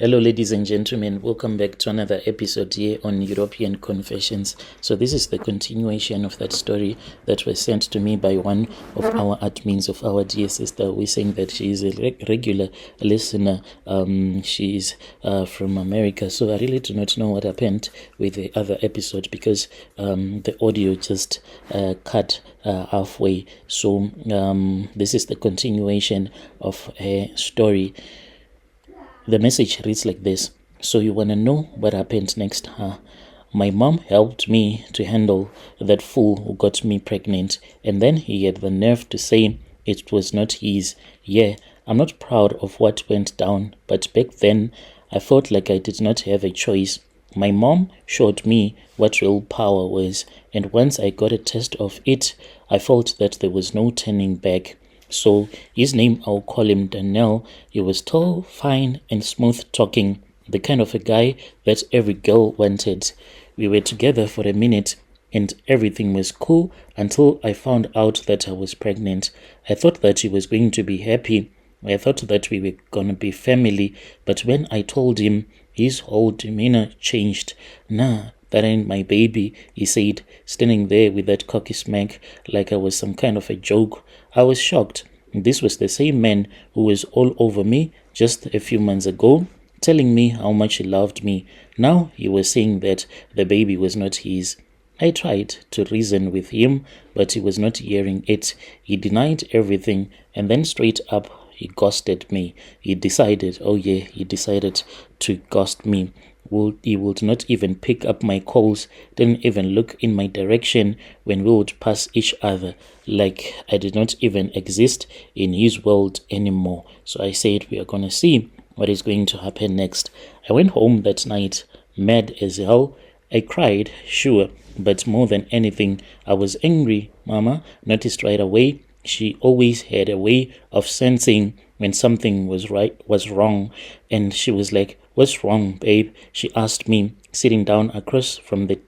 Hello, ladies and gentlemen. Welcome back to another episode here on European Confessions. So this is the continuation of that story that was sent to me by one of our admins of our dear sister. We're saying that she is a regular listener. She's from America. So I really do not know what happened with the other episode because the audio just cut halfway. So this is the continuation of her story. The message reads like this. So you want to know what happened next, huh? My mom helped me to handle that fool who got me pregnant, and then he had the nerve to say it was not his. Yeah, I'm not proud of what went down, but back then I felt like I did not have a choice. My mom showed me what real power was, and once I got a taste of it, I felt that there was no turning back. So his name, I'll call him Danielle. He was tall, fine, and smooth talking, the kind of a guy that every girl wanted. We were together for a minute and everything was cool until I found out that I was pregnant. I thought that he was going to be happy. I thought that we were gonna be family, but when I told him, his whole demeanor changed. Nah, that ain't my baby, he said, standing there with that cocky smack like I was some kind of a joke. I was shocked. This was the same man who was all over me just a few months ago, telling me how much he loved me. Now he was saying that the baby was not his. I tried to reason with him, but he was not hearing it. He denied everything, and then straight up he ghosted me. He decided to ghost me. He would not even pick up my calls, didn't even look in my direction when we would pass each other, like I did not even exist in his world anymore. So I said, we are gonna see what is going to happen next. I went home that night, mad as hell. I cried, sure, but more than anything, I was angry. Mama noticed right away. She always had a way of sensing when something was wrong, and she was like, "What's wrong, babe?" she asked me, sitting down across from the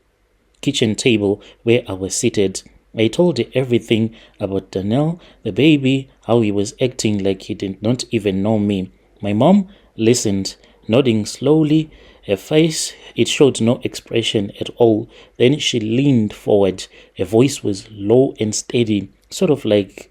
kitchen table where I was seated. I told her everything about Danielle, the baby, how he was acting like he did not even know me. My mom listened, nodding slowly. Her face, it showed no expression at all. Then she leaned forward. Her voice was low and steady, sort of like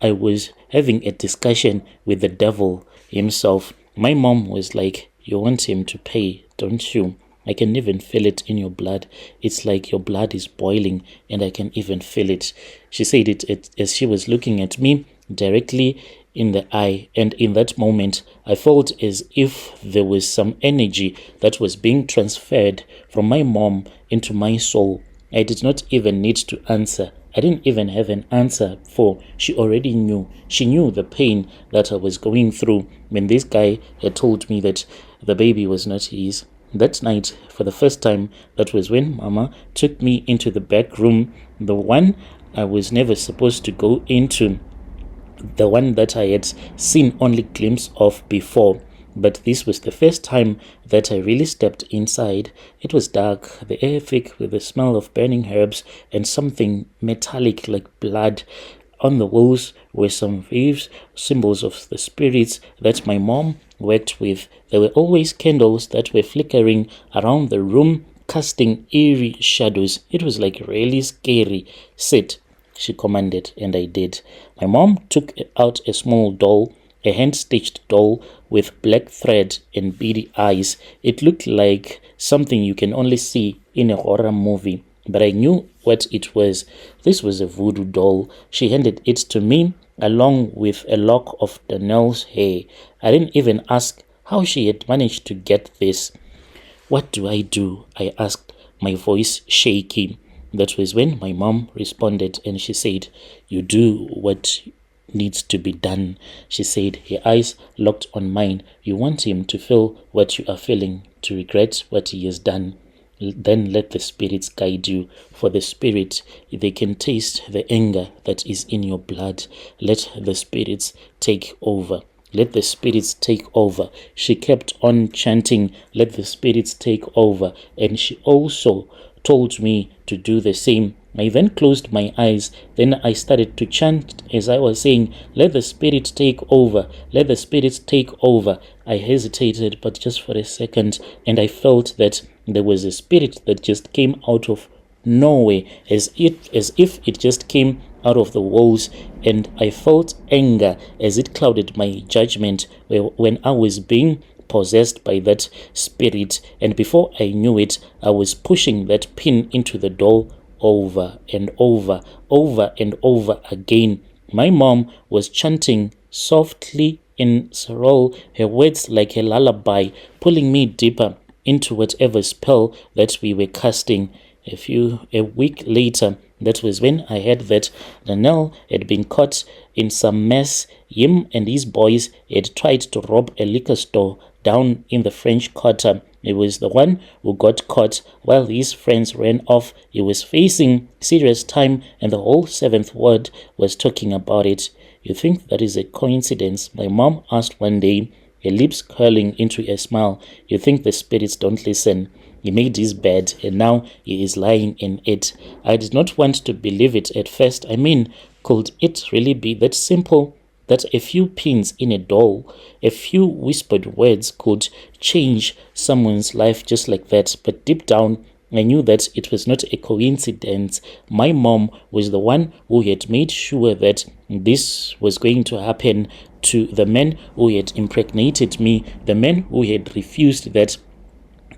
I was having a discussion with the devil himself. My mom was like, "You want him to pay, don't you? I can even feel it in your blood. It's like your blood is boiling and I can even feel it." She said it as she was looking at me directly in the eye, and in that moment I felt as if there was some energy that was being transferred from my mom into my soul. I did not even need to answer. I didn't even have an answer, for she already knew. She knew the pain that I was going through when this guy had told me that the baby was not his. That night, for the first time, that was when Mama took me into the back room, the one I was never supposed to go into, the one that I had seen only glimpse of before. But this was the first time that I really stepped inside. It was dark, the air thick with the smell of burning herbs and something metallic like blood. On the walls were some waves, symbols of the spirits that my mom worked with. There were always candles that were flickering around the room, casting eerie shadows. It was like really scary. "Sit," she commanded, and I did. My mom took out a small doll, a hand-stitched doll with black thread and beady eyes. It looked like something you can only see in a horror movie, but I knew what it was. This was a voodoo doll. She handed it to me along with a lock of Danielle's hair. I didn't even ask how she had managed to get this. "What do I do?" I asked, my voice shaky. That was when my mom responded, and she said, "You do what needs to be done," she said, her eyes locked on mine. "You want him to feel what you are feeling, to regret what he has done. Then let the spirits guide you. For the spirit, they can taste the anger that is in your blood. Let the spirits take over. Let the spirits take over." She kept on chanting, "Let the spirits take over." And she also told me to do the same I then closed my eyes. Then I started to chant as I was saying, let the spirit take over, let the spirit take over. I hesitated, but just for a second, and I felt that there was a spirit that just came out of nowhere, as if it just came out of the walls, and I felt anger as it clouded my judgment when I was being possessed by that spirit. And before I knew it, I was pushing that pin into the door over and over and over again. My mom was chanting softly in Sarol, her words like a lullaby, pulling me deeper into whatever spell that we were casting. A week later, that was when I heard that Danielle had been caught in some mess. Him and his boys had tried to rob a liquor store down in the French Quarter. He was the one who got caught while his friends ran off. He was facing serious time, and the whole seventh ward was talking about it. You think that is a coincidence? My mom asked one day, her lips curling into a smile. You think the spirits don't listen? He made his bed, and now he is lying in it. I did not want to believe it at first. I mean, could it really be that simple? That a few pins in a doll, a few whispered words could change someone's life just like that. But deep down, I knew that it was not a coincidence. My mom was the one who had made sure that this was going to happen to the man who had impregnated me, the man who had refused that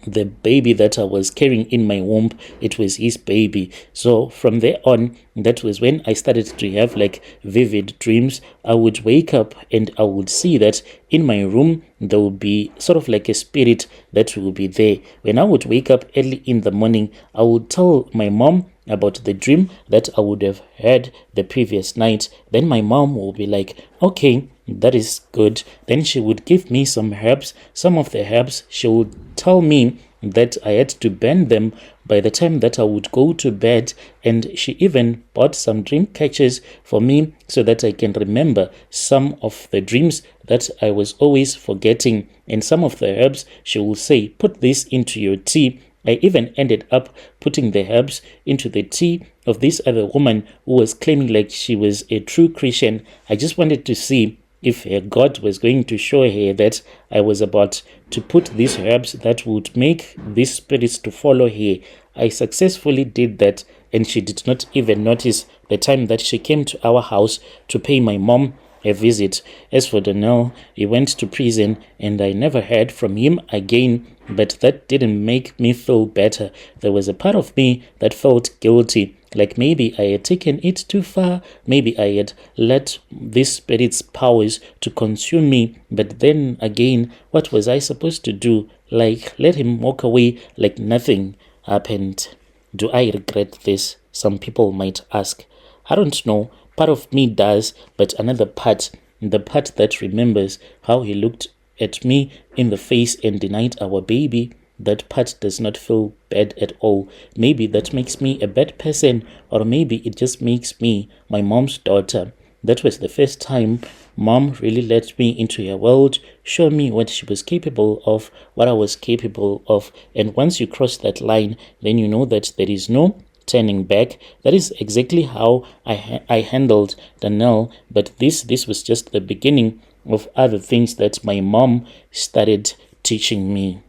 the baby that I was carrying in my womb, it was his baby. So from there on, that was when I started to have like vivid dreams. I would wake up and I would see that in my room there would be sort of like a spirit that will be there. When I would wake up early in the morning, I would tell my mom about the dream that I would have had the previous night. Then my mom will be like, okay, that is good. Then she would give me some herbs. Some of the herbs, she would tell me that I had to burn them by the time that I would go to bed. And she even bought some dream catchers for me so that I can remember some of the dreams that I was always forgetting. And some of the herbs, she will say, put this into your tea. I even ended up putting the herbs into the tea of this other woman who was claiming like she was a true Christian. I just wanted to see if her God was going to show her that I was about to put these herbs that would make these spirits to follow her. I successfully did that, and she did not even notice the time that she came to our house to pay my mom a visit. As for Danielle, he went to prison, and I never heard from him again, but that didn't make me feel better. There was a part of me that felt guilty, like maybe I had taken it too far, maybe I had let this spirit's powers to consume me. But then again, what was I supposed to do? Like let him walk away like nothing happened? Do I regret this? Some people might ask. I don't know. Part of me does, but another part, the part that remembers how he looked at me in the face and denied our baby, that part does not feel bad at all. Maybe that makes me a bad person, or maybe it just makes me my mom's daughter. That was the first time mom really let me into her world, show me what she was capable of, what I was capable of. And once you cross that line, then you know that there is no turning back. That is exactly how I handled Danielle. But this was just the beginning of other things that my mom started teaching me.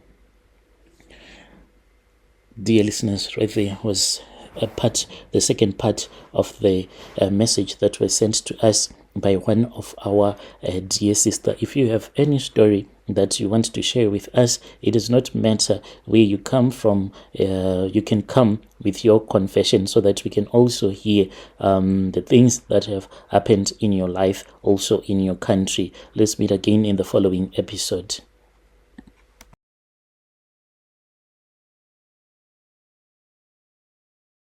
Dear listeners, right there was the second part of the message that was sent to us by one of our dear sister. If you have any story that you want to share with us, it does not matter where you come from. You can come with your confession so that we can also hear the things that have happened in your life, also in your country. Let's meet again in the following episode.